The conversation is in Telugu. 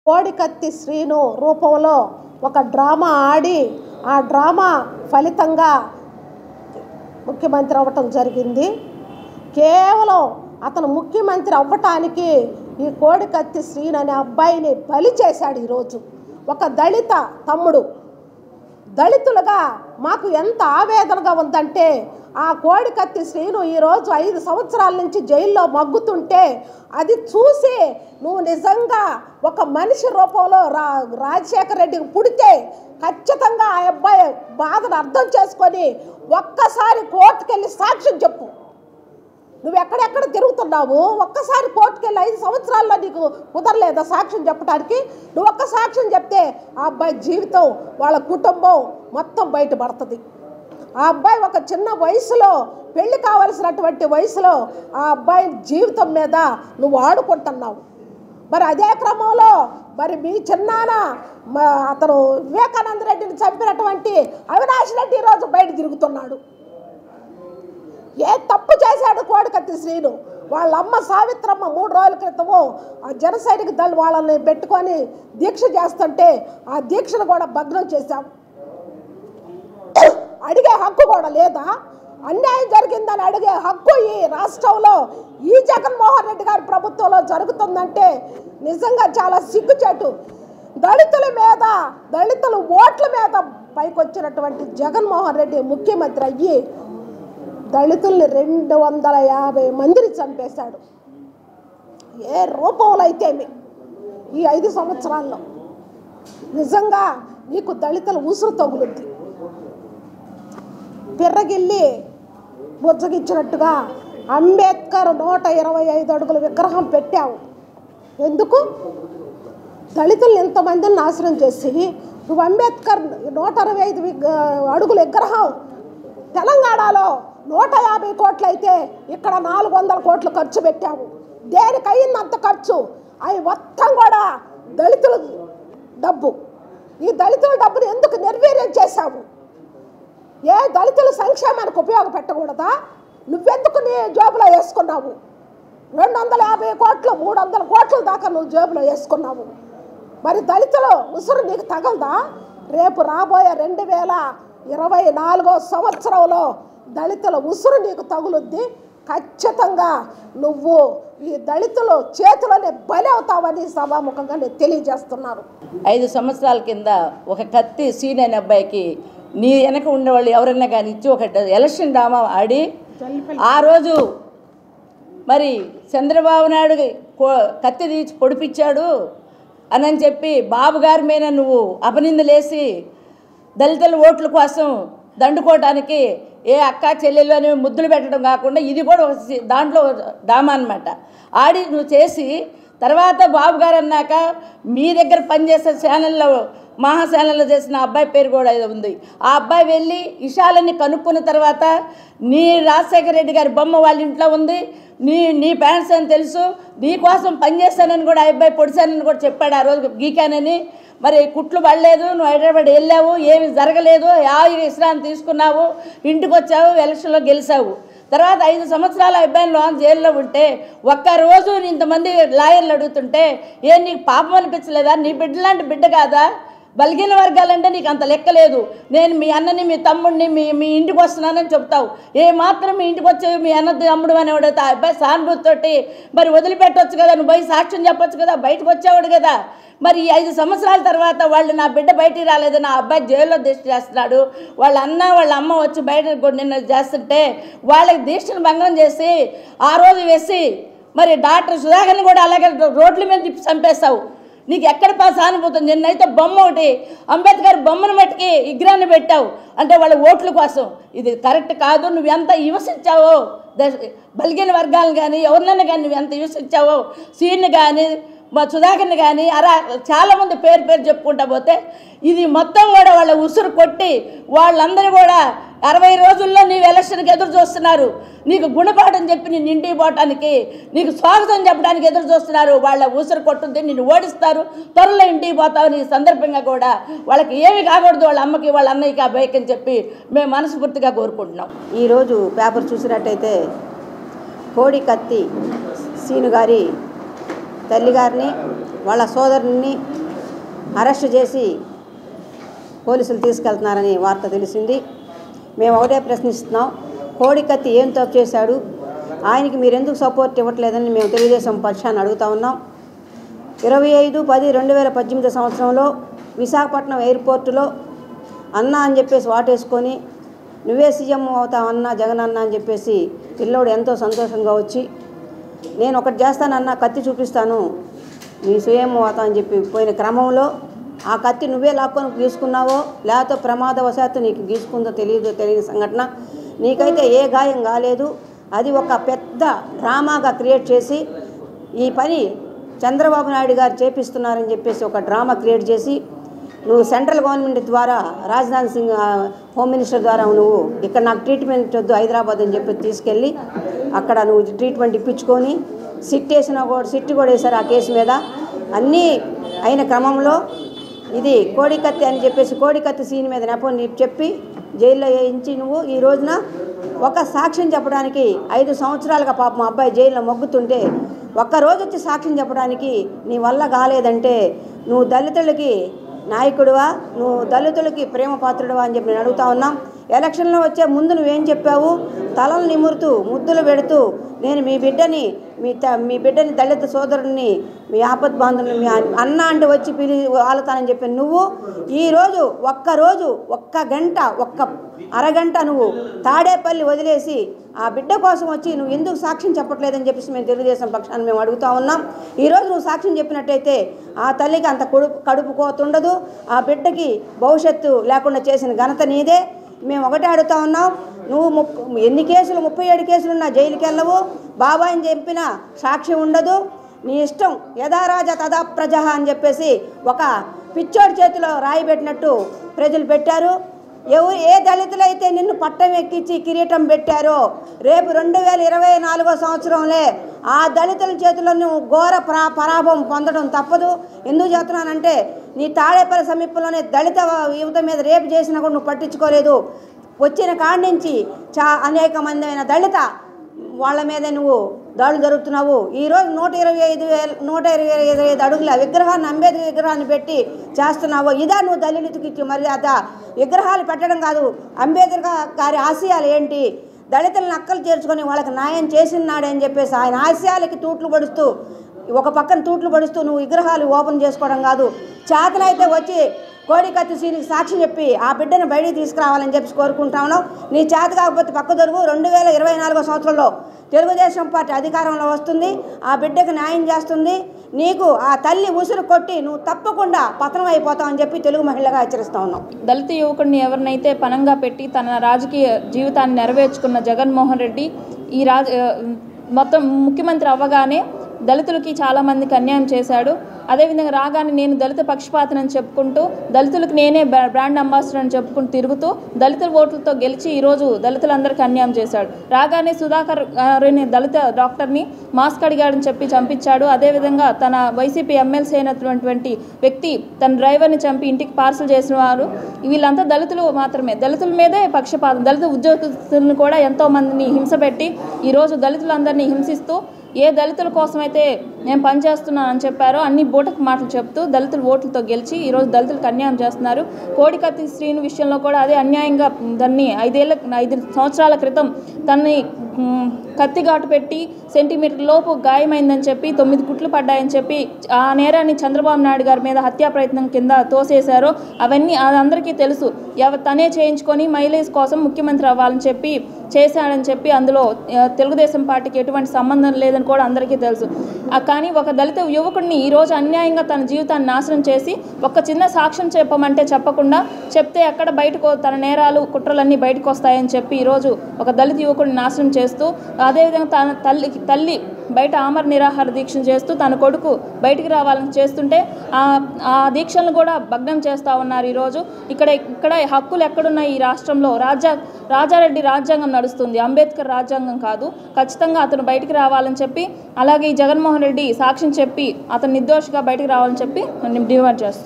కోడికత్తి శ్రీను రూపంలో ఒక డ్రామా ఆడి ఆ డ్రామా ఫలితంగా ముఖ్యమంత్రి అవ్వటం జరిగింది. కేవలం అతను ముఖ్యమంత్రి అవ్వటానికి ఈ కోడికత్తి శ్రీను అనే అబ్బాయిని బలి చేశాడు. ఈరోజు ఒక దళిత తమ్ముడు, దళితులుగా మాకు ఎంత ఆవేదనగా ఉందంటే ఆ కోడికత్తి శ్రీను ఈరోజు 5 సంవత్సరాల నుంచి జైల్లో మగ్గుతుంటే అది చూసి నువ్వు నిజంగా ఒక మనిషి రూపంలో రాజశేఖర రెడ్డికి పుడితే ఖచ్చితంగా ఆ అబ్బాయి బాధను అర్థం చేసుకొని ఒక్కసారి కోర్టుకెళ్ళి సాక్ష్యం చెప్పు. నువ్వు ఎక్కడెక్కడ తిరుగుతున్నావు, ఒక్కసారి కోర్టుకెళ్ళి 5 సంవత్సరాల్లో నీకు కుదరలేదా సాక్ష్యం చెప్పడానికి? నువ్వు ఒక్క సాక్ష్యం చెప్తే ఆ అబ్బాయి జీవితం, వాళ్ళ కుటుంబం మొత్తం బయటపడుతుంది. ఆ అబ్బాయి ఒక చిన్న వయసులో, పెళ్లి కావలసినటువంటి వయసులో ఆ అబ్బాయి జీవితం మీద నువ్వు ఆడుకుంటున్నావు. మరి అదే క్రమంలో మరి మీ చిన్నాన్న అతను వివేకానంద రెడ్డిని చంపినటువంటి అవినాష్ రెడ్డి ఈరోజు బయట తిరుగుతున్నాడు. ఏ తప్పు చేశాడు కోడికత్తి శ్రీను? వాళ్ళ అమ్మ సావిత్రమ్మ 3 రోజుల క్రితము ఆ జన సైనిక దళ వాళ్ళని పెట్టుకొని దీక్ష చేస్తుంటే ఆ దీక్షను కూడా భగ్నం చేశాం. అడిగే హక్కు కూడా లేదా? అన్యాయం జరిగిందని అడిగే హక్కు ఈ రాష్ట్రంలో ఈ జగన్మోహన్ రెడ్డి గారి ప్రభుత్వంలో జరుగుతుందంటే నిజంగా చాలా సిగ్గుచేటు. దళితుల మీద, దళితుల ఓట్ల మీద పైకొచ్చినటువంటి జగన్మోహన్ రెడ్డి ముఖ్యమంత్రి అయ్యి దళితుల్ని 250 మందిని చంపేశాడు. ఏ రూపంలో అయితే ఈ 5 సంవత్సరాల్లో నిజంగా నీకు దళితుల ఉసురు తగులుద్ది. పిర్రగిల్లి బుజ్జగిచ్చినట్టుగా అంబేద్కర్ 125 అడుగుల విగ్రహం పెట్టావు. ఎందుకు? దళితుల్ని ఎంతమందిని నాశనం చేసి నువ్వు అంబేద్కర్ 125 అడుగుల విగ్రహం తెలంగాణలో 150 కోట్లు అయితే ఇక్కడ 400 కోట్లు ఖర్చు పెట్టావు. దేనికి అయిందంత ఖర్చు? అవి మొత్తం కూడా దళితుల డబ్బు. ఈ దళితుల డబ్బుని ఎందుకు నిర్వీర్యం చేశావు? ఏ దళితుల సంక్షేమానికి ఉపయోగపెట్టకూడదా? నువ్వెందుకు నీ జేబులో వేసుకున్నావు? 250 కోట్లు 300 కోట్ల దాకా నువ్వు జేబులో వేసుకున్నావు. మరి దళితులు ఉసురు నీకు తగలదా? రేపు రాబోయే 2024 సంవత్సరంలో దళితుల ఉసురు నీకు తగులుద్ది. ఖచ్చితంగా నువ్వు ఈ దళితులు చేతిలోనే బలి అవుతావని సభాముఖంగా నేను తెలియజేస్తున్నాను. 5 సంవత్సరాల కింద ఒక కత్తి సీన్ అనే అబ్బాయికి నీ వెనక ఉండేవాళ్ళు ఎవరైనా కానీ ఇచ్చి ఒక ఎలక్షన్ డ్రామా ఆడి ఆ రోజు మరి చంద్రబాబు నాయుడు కత్తి తీసి పొడిపించాడు అని చెప్పి బాబు గారి మీద నువ్వు అపనిందలేసి దళితుల ఓట్ల కోసం దండుకోవటానికి ఏ అక్క చెల్లెలు అని ముద్దులు పెట్టడం కాకుండా ఇది కూడా ఒక దాంట్లో డ్రామా అనమాట ఆడి నువ్వు చేసి తర్వాత బాబు గారు అన్నాక మీ దగ్గర పనిచేసే ఛానల్లో మహాశాలలో చేసిన అబ్బాయి పేరు కూడా ఉంది. ఆ అబ్బాయి వెళ్ళి విషయాలన్నీ కనుక్కున్న తర్వాత నీ రాజశేఖర రెడ్డి గారి బొమ్మ వాళ్ళ ఇంట్లో ఉంది, నీ ప్యాంట్స్ అని తెలుసు, నీ కోసం పనిచేస్తానని కూడా ఆ అబ్బాయి పొడిచానని కూడా చెప్పాడు. ఆ రోజు గీకానని. మరి కుట్లు పడలేదు, నువ్వు హైదరాబాద్ వెళ్ళావు, ఏమి జరగలేదు, విశ్రాంతి తీసుకున్నావు, ఇంటికి వచ్చావు, ఎలక్షన్లో గెలిచావు. తర్వాత 5 సంవత్సరాల అబ్బాయిని జైల్లో ఉంటే ఒక్కరోజు ఇంతమంది లాయర్లు అడుగుతుంటే నీకు పాపం అనిపించలేదా? నీ బిడ్డ లాంటి బిడ్డ కాదా? బలిగిన వర్గాలంటే నీకు అంత లెక్కలేదు. నేను మీ అన్నని మీ తమ్ముడిని మీ ఇంటికి వస్తున్నానని చెప్తావు. మాత్రం మీ ఇంటికి వచ్చేవి మీ అన్న తమ్ముడు అనేవాడు. ఆ అబ్బాయి సానుభూతితోటి మరి వదిలిపెట్టవచ్చు కదా, నువ్వు పోయి సాక్ష్యం చెప్పొచ్చు కదా, బయటకు వచ్చేవాడు కదా. మరి ఈ 5 సంవత్సరాల తర్వాత వాళ్ళు నా బిడ్డ బయటికి రాలేదు, నా అబ్బాయి జైల్లో దీక్ష చేస్తున్నాడు, వాళ్ళ అన్న వాళ్ళ అమ్మ వచ్చి బయట నిన్న చేస్తుంటే వాళ్ళకి దీక్షను భంగం చేసి ఆ రోజు వేసి మరి డాక్టర్ సుధాకర్ని కూడా అలాగే రోడ్ల మీద తిప్పి చంపేస్తావు. నీకు ఎక్కడ సానుభూతి? నిన్నైతే బొమ్మ ఒకటి అంబేద్కర్ బొమ్మను మట్టికి విగ్రహాన్ని పెట్టావు అంటే వాళ్ళ ఓట్ల కోసం. ఇది కరెక్ట్ కాదు. నువ్వు ఎంత హింసించావో బలిగిన వర్గాలను కానీ ఎవరినైనా కానీ నువ్వు ఎంత హింసించావో, సీన్ని కానీ మా సుధాకర్ని కానీ చాలామంది పేరు చెప్పుకుంటా పోతే ఇది మొత్తం కూడా వాళ్ళ ఉసురు కొట్టి వాళ్ళందరూ కూడా 60 రోజుల్లో నీవు ఎలక్షన్కి ఎదురు చూస్తున్నారు. నీకు గుణపాఠం చెప్పి నేను ఇంటికి పోవటానికి, నీకు స్వాగతం చెప్పడానికి ఎదురు చూస్తున్నారు. వాళ్ళ ఉసురు కొట్టుంది, నిన్ను ఓడిస్తారు, త్వరలో ఇంటికి పోతావు. నీ సందర్భంగా కూడా వాళ్ళకి ఏమి కాకూడదు, వాళ్ళ అమ్మకి వాళ్ళ అన్నయ్యకి అబ్బాయికి అని చెప్పి మేము మనస్ఫూర్తిగా కోరుకుంటున్నాం. ఈరోజు పేపర్ చూసినట్టయితే కోడికత్తి శ్రీను గారి తల్లిగారిని వాళ్ళ సోదరుని అరెస్ట్ చేసి పోలీసులు తీసుకెళ్తున్నారని వార్త తెలిసింది. మేము ఒకటే ప్రశ్నిస్తున్నాం, కోడికత్తి ఏం తప్పు చేశాడు, ఆయనకి మీరు ఎందుకు సపోర్ట్ ఇవ్వట్లేదని మేము తెలుగుదేశం పక్షాన్ని అడుగుతా ఉన్నాం. 25/10/2018 సంవత్సరంలో విశాఖపట్నం ఎయిర్పోర్టులో అన్న అని చెప్పేసి వాటేసుకొని నువ్వే సీఎం అవుతావు అన్న జగన్ అన్న అని చెప్పేసి పిల్లోడు ఎంతో సంతోషంగా వచ్చి నేను ఒకటి చేస్తానన్నా, కత్తి చూపిస్తాను, నీ సీఎం అవుతా అని చెప్పి పోయిన క్రమంలో ఆ కత్తి నువ్వే లాక్కొని గీసుకున్నావో లేకపోతే ప్రమాదవశాత్తు నీకు గీసుకుందో తెలియని సంఘటన. నీకైతే ఏ గాయం కాలేదు. అది ఒక పెద్ద డ్రామాగా క్రియేట్ చేసి ఈ పని చంద్రబాబు నాయుడు గారు చేపిస్తున్నారని చెప్పేసి ఒక డ్రామా క్రియేట్ చేసి నువ్వు సెంట్రల్ గవర్నమెంట్ ద్వారా రాజ్నాథ్ సింగ్ హోమ్ మినిస్టర్ ద్వారా నువ్వు ఇక్కడ నాకు ట్రీట్మెంట్ వద్దు హైదరాబాద్ అని చెప్పి తీసుకెళ్ళి అక్కడ నువ్వు ట్రీట్మెంట్ ఇప్పించుకొని సిట్ కూడా వేశారు ఆ కేసు మీద. అన్నీ అయిన క్రమంలో ఇది కోడికత్తి అని చెప్పేసి కోడికత్తి సీన్ మీద నెపం చెప్పి జైల్లో వేయించి నువ్వు ఈ రోజున ఒక సాక్ష్యం చెప్పడానికి 5 సంవత్సరాలుగా పాపం అబ్బాయి జైల్లో మొగ్గుతుంటే ఒక్కరోజు వచ్చి సాక్ష్యం చెప్పడానికి నీ వల్ల కాలేదంటే నువ్వు దళితులకి నాయకుడివా, నువ్వు దళితులకి ప్రేమ పాత్రుడివా అని చెప్పి నేను అడుగుతా ఉన్నాం. ఎలక్షన్లో వచ్చే ముందు నువ్వేం చెప్పావు, తలలు నిమురుతూ ముద్దులు పెడుతూ నేను మీ బిడ్డని దళిత సోదరుడిని మీ ఆపద్ బాంధుని మీ అన్న అంటే వచ్చి వాళ్తానని చెప్పి నువ్వు ఈరోజు ఒక్క గంట అరగంట నువ్వు తాడేపల్లి వదిలేసి ఆ బిడ్డ కోసం వచ్చి నువ్వు ఎందుకు సాక్ష్యం చెప్పట్లేదని చెప్పేసి మేము తెలుగుదేశం పక్షాన్ని మేము అడుగుతా ఉన్నాం. ఈరోజు నువ్వు సాక్ష్యం చెప్పినట్టయితే ఆ తల్లికి అంత కడుపు కోతుండదు, ఆ బిడ్డకి భవిష్యత్తు లేకుండా చేసిన ఘనత నీదే. మేము ఒకటే అడుగుతా ఉన్నాం, నువ్వు ఎన్ని కేసులు 37 కేసులున్నా జైలుకి వెళ్ళవు, బాబాయిని చెప్పిన సాక్ష్యం ఉండదు, నీ ఇష్టం యథారాజ తదా ప్రజ అని చెప్పేసి ఒక పిచ్చోడి చేతిలో రాయి పెట్టినట్టు ప్రజలు పెట్టారు. ఏ దళితులైతే నిన్ను పట్టం ఎక్కించి కిరీటం పెట్టారో రేపు 2024 సంవత్సరంలో ఆ దళితుల చేతిలో నువ్వు ఘోర పరాభవం పొందడం తప్పదు. ఎందుకు చెప్తున్నానంటే నీ తాడేపల్లి సమీపంలోనే దళిత యువత మీద రేపు చేసినా కూడా నువ్వు పట్టించుకోలేదు. వచ్చిన కాడి నుంచి అనేక మంది దళిత వాళ్ళ మీదే నువ్వు దాడులు జరుపుతున్నావు. ఈరోజు 125 అడుగుల విగ్రహాన్ని అంబేద్కర్ విగ్రహాన్ని పెట్టి చేస్తున్నావు. ఇదా నువ్వు దళితులకి మర్యాద? విగ్రహాలు పెట్టడం కాదు, అంబేద్కర్ గారి ఆశయాలు ఏంటి, దళితులను అక్కలు చేర్చుకొని వాళ్ళకి న్యాయం చేసినాడని చెప్పేసి ఆయన ఆశయాలకి తూట్లు పడుస్తూ ఒక పక్కన తూట్లు పడుస్తూ నువ్వు విగ్రహాలు ఓపెన్ చేసుకోవడం కాదు. చేతనైతే వచ్చి కోడికత్తి సీనికి సాక్ష్యం చెప్పి ఆ బిడ్డను బయటికి తీసుకురావాలని చెప్పి కోరుకుంటా ఉన్నావు. నీ చేత కాకపోతే పక్క దొరుకు 2024 సంవత్సరంలో తెలుగుదేశం పార్టీ అధికారంలో వస్తుంది, ఆ బిడ్డకు న్యాయం చేస్తుంది. నీకు ఆ తల్లి ఉసురు కొట్టి నువ్వు తప్పకుండా పతనం అయిపోతావు అని చెప్పి తెలుగు మహిళగా హెచ్చరిస్తా ఉన్నాం. దళిత యువకుడిని ఎవరినైతే పనంగా పెట్టి తన రాజకీయ జీవితాన్ని నెరవేర్చుకున్న జగన్మోహన్ రెడ్డి ఈ మొత్తం ముఖ్యమంత్రి అవ్వగానే దళితులకి చాలామందికి అన్యాయం చేశాడు. అదేవిధంగా రాగానే నేను దళిత పక్షపాతనని చెప్పుకుంటూ దళితులకు నేనే బ్రాండ్ అంబాసిడర్ అని చెప్పుకుంటూ తిరుగుతూ దళితుల ఓట్లతో గెలిచి ఈరోజు దళితులందరికీ అన్యాయం చేశాడు. రాగానే సుధాకర్ అనే దళిత డాక్టర్ని మాస్క్ అడిగాడని చెప్పి చంపించాడు. అదేవిధంగా తన వైసీపీ ఎమ్మెల్సీ అయినటువంటి వ్యక్తి తన డ్రైవర్ని చంపి ఇంటికి పార్సల్ చేసిన వారు వీళ్ళంతా దళితులు మాత్రమే. దళితుల మీదే పక్షపాతం. దళిత ఉద్యోగస్తులను కూడా ఎంతోమందిని హింసపెట్టి ఈరోజు దళితులందరినీ హింసిస్తూ ఏ దళితుల కోసమైతే నేను పనిచేస్తున్నానని చెప్పారో అన్ని బూటకు మాటలు చెప్తూ దళితుల ఓట్లతో గెలిచి ఈరోజు దళితులకు అన్యాయం చేస్తున్నారు. కోడికత్తి శ్రీను విషయంలో కూడా అదే అన్యాయంగా దాన్ని 5 సంవత్సరాల క్రితం తనని కత్తిఘాటు పెట్టి సెంటీమీటర్ లోపు గాయమైందని చెప్పి 9 కుట్లు పడ్డాయని చెప్పి ఆ నేరాన్ని చంద్రబాబు నాయుడు గారి మీద హత్యా ప్రయత్నం కింద తోసేశారో అవన్నీ అందరికీ తెలుసు. తనే చేయించుకొని మైలేజ్ కోసం ముఖ్యమంత్రి అవ్వాలని చెప్పి చేశాడని చెప్పి అందులో తెలుగుదేశం పార్టీకి ఎటువంటి సంబంధం లేదని కూడా అందరికీ తెలుసు. కానీ ఒక దళిత యువకుడిని ఈరోజు అన్యాయంగా తన జీవితాన్ని నాశనం చేసి ఒక చిన్న సాక్ష్యం చెప్పమంటే చెప్పకుండా చెప్తే ఎక్కడ బయటకు తన నేరాలు కుట్రలన్నీ బయటకు వస్తాయని చెప్పి ఈరోజు ఒక దళిత యువకుడిని నాశనం చేస్తూ అదేవిధంగా తన తల్లి బయట ఆమర నిరాహార దీక్షను చేస్తూ తన కొడుకు బయటికి రావాలని చేస్తుంటే ఆ దీక్షలను కూడా భగ్నం చేస్తూ ఉన్నారు. ఈరోజు ఇక్కడ హక్కులు ఎక్కడున్నాయి? ఈ రాష్ట్రంలో రాజారెడ్డి రాజ్యాంగం నడుస్తుంది, అంబేద్కర్ రాజ్యాంగం కాదు. ఖచ్చితంగా అతను బయటికి రావాలని చెప్పి అలాగే ఈ జగన్మోహన్ రెడ్డి సాక్ష్యం చెప్పి అతను నిర్దోషిగా బయటికి రావాలని చెప్పి డిమాండ్ చేస్తున్నాను.